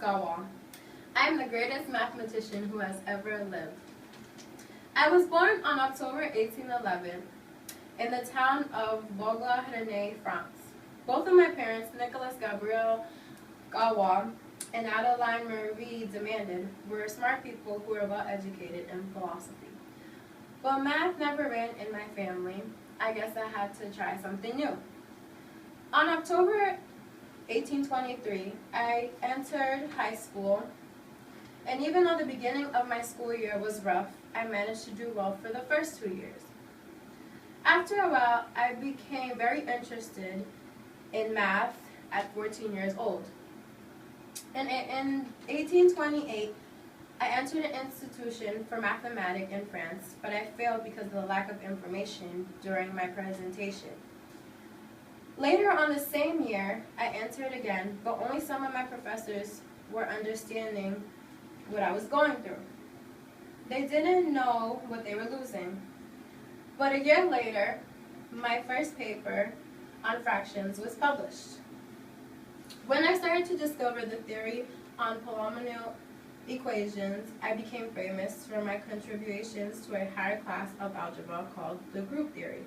Galois. I am the greatest mathematician who has ever lived. I was born on October 1811 in the town of Galois, France. Both of my parents, Nicolas Gabriel Galois and Adeline Marie Demanded, were smart people who were well educated in philosophy. But math never ran in my family. I guess I had to try something new. On October 1823, I entered high school, and even though the beginning of my school year was rough, I managed to do well for the first 2 years. After a while, I became very interested in math at 14 years old. And in 1828, I entered an institution for mathematics in France, but I failed because of the lack of information during my presentation. Later on the same year, I entered again, but only some of my professors were understanding what I was going through. They didn't know what they were losing. But a year later, my first paper on fractions was published. When I started to discover the theory on polynomial equations, I became famous for my contributions to a higher class of algebra called the group theory.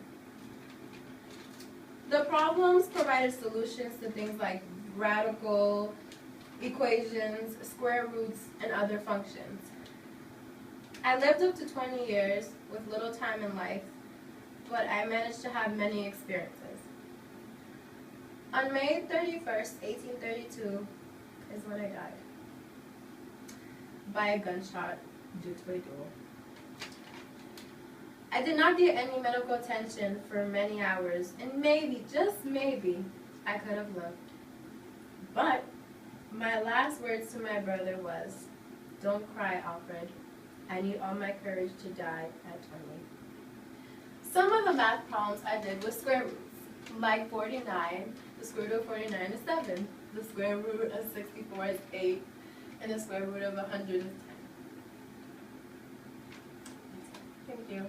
The problems provided solutions to things like radical equations, square roots, and other functions. I lived up to 20 years with little time in life, but I managed to have many experiences. On May 31st, 1832 is when I died, by a gunshot due to a duel. I did not get any medical attention for many hours, and maybe, just maybe, I could have lived. But my last words to my brother was, "Don't cry, Alfred. I need all my courage to die at 20. Some of the math problems I did with square roots, like 49, the square root of 49 is 7, the square root of 64 is 8, and the square root of 100 is 10. Thank you.